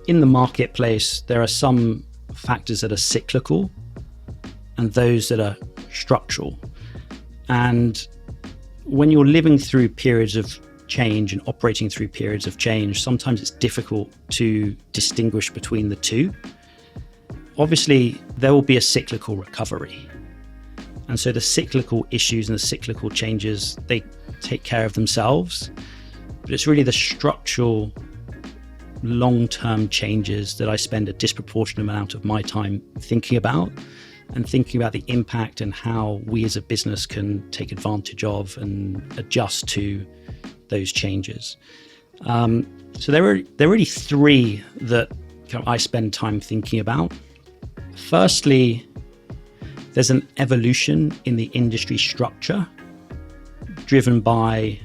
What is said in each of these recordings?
in the marketplace, there are some factors that are cyclical and those that are structural. And when you're living through periods of change and operating through periods of change, sometimes it's difficult to distinguish between the two. Obviously, there will be a cyclical recovery. And so the cyclical issues and the cyclical changes, they take care of themselves. But it's really the structural, long-term changes that I spend a disproportionate amount of my time thinking about, and thinking about the impact and how we as a business can take advantage of and adjust to those changes. So there are really three that I spend time thinking about. Firstly, there's an evolution in the industry structure driven by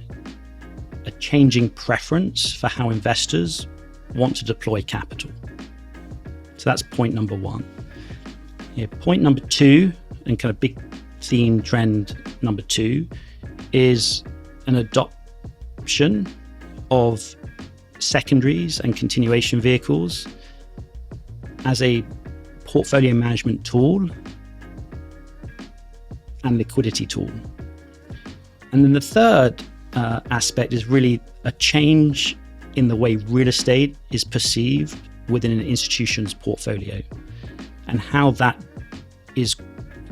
a changing preference for how investors want to deploy capital. So that's point number one. Point number two, and kind of big theme trend number two, is an adoption of secondaries and continuation vehicles as a portfolio management tool and liquidity tool. And then the third aspect is really a change in the way real estate is perceived within an institution's portfolio, and how that is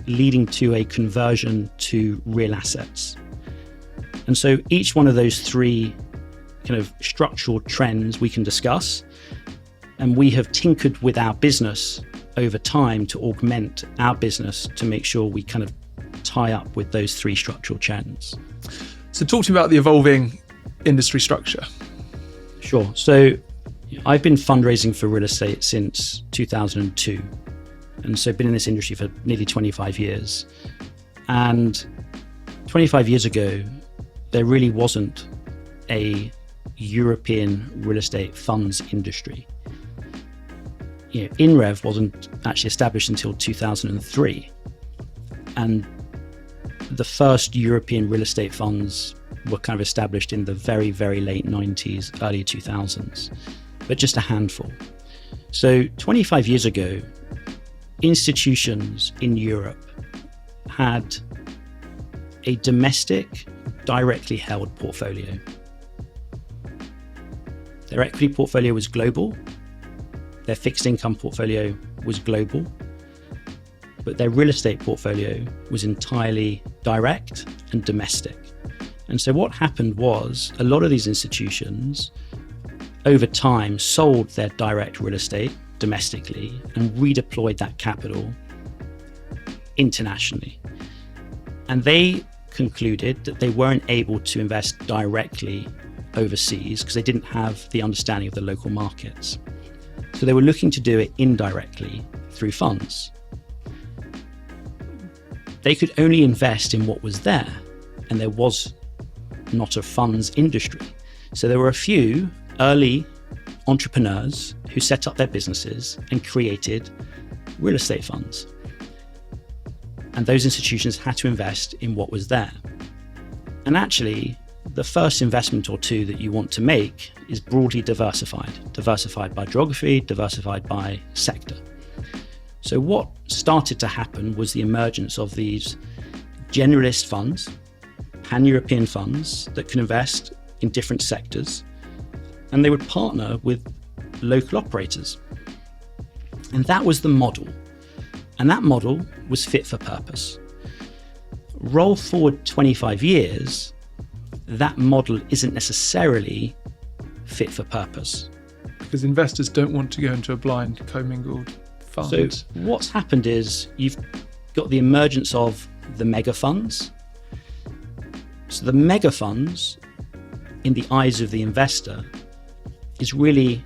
leading to a conversion to real assets. And so each one of those three kind of structural trends we can discuss, and we have tinkered with our business over time to augment our business to make sure we kind of tie up with those three structural trends. So talk to me about the evolving industry structure. Sure. So I've been fundraising for real estate since 2002. And so been in this industry for nearly 25 years. And 25 years ago, there really wasn't a European real estate funds industry. INREV wasn't actually established until 2003. And the first European real estate funds were kind of established in the very, very late 90s, early 2000s, but just a handful. So 25 years ago, institutions in Europe had a domestic, directly held portfolio. Their equity portfolio was global, their fixed income portfolio was global, but their real estate portfolio was entirely direct and domestic. And so what happened was a lot of these institutions over time sold their direct real estate domestically and redeployed that capital internationally. And they concluded that they weren't able to invest directly overseas because they didn't have the understanding of the local markets. So they were looking to do it indirectly through funds. They could only invest in what was there, and there was not a funds industry. So there were a few early entrepreneurs who set up their businesses and created real estate funds. And those institutions had to invest in what was there. And actually, the first investment or two that you want to make is broadly diversified by geography, diversified by sector. So what started to happen was the emergence of these generalist funds, pan-European funds that can invest in different sectors, and they would partner with local operators. And that was the model. And that model was fit for purpose. Roll forward 25 years, that model isn't necessarily fit for purpose. Because investors don't want to go into a blind commingled fund. So what's happened is you've got the emergence of the mega funds. So the mega funds, in the eyes of the investor, is really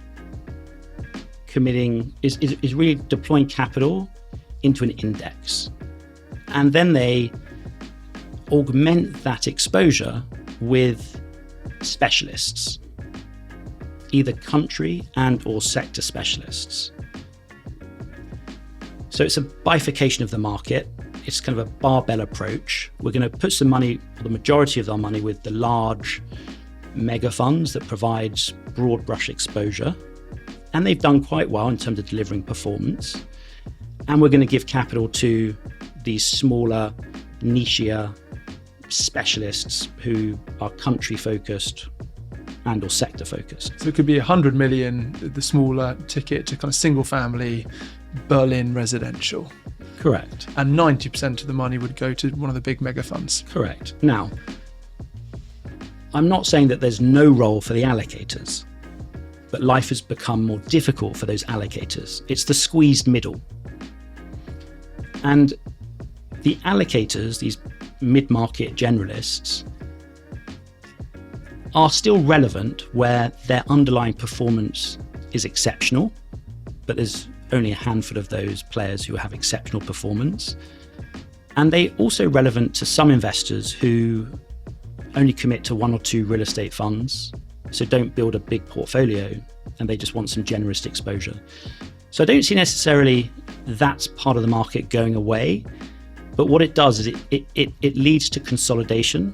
is really deploying capital into an index. And then they augment that exposure with specialists, either country and or sector specialists. So it's a bifurcation of the market. It's kind of a barbell approach. We're going to put some money, or the majority of our money, with the large mega funds that provides broad brush exposure. And they've done quite well in terms of delivering performance. And we're going to give capital to these smaller, nichier specialists who are country focused and or sector focused. So it could be 100 million, the smaller ticket, to kind of single family Berlin residential. Correct. And 90% of the money would go to one of the big mega funds. Correct. Now, I'm not saying that there's no role for the allocators, but life has become more difficult for those allocators. It's the squeezed middle. And the allocators, these mid-market generalists, are still relevant where their underlying performance is exceptional, but there's only a handful of those players who have exceptional performance. And they're also relevant to some investors who only commit to one or two real estate funds, so don't build a big portfolio, and they just want some generalist exposure. So I don't see necessarily that's part of the market going away, but what it does is it leads to consolidation,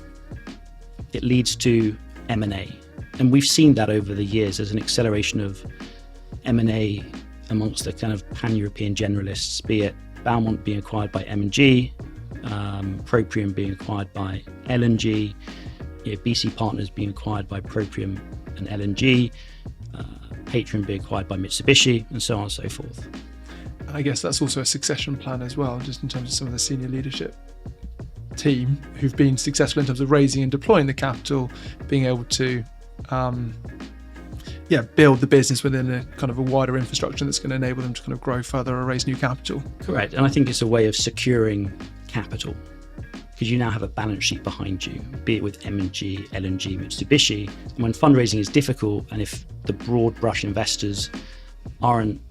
it leads to M&A. And we've seen that over the years. There's an acceleration of M&A amongst the kind of pan-European generalists, be it Beaumont being acquired by M&G, Proprium being acquired by L&G, BC Partners being acquired by Proprium and L&G, Patreon being acquired by Mitsubishi, and so on and so forth. I guess that's also a succession plan as well, just in terms of some of the senior leadership team who've been successful in terms of raising and deploying the capital, being able to build the business within a kind of a wider infrastructure that's going to enable them to kind of grow further or raise new capital. Correct. And I think it's a way of securing capital, because you now have a balance sheet behind you, be it with M&G, L&G, Mitsubishi. And when fundraising is difficult, and if the broad brush investors aren't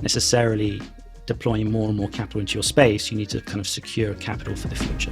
necessarily deploying more and more capital into your space, you need to kind of secure capital for the future.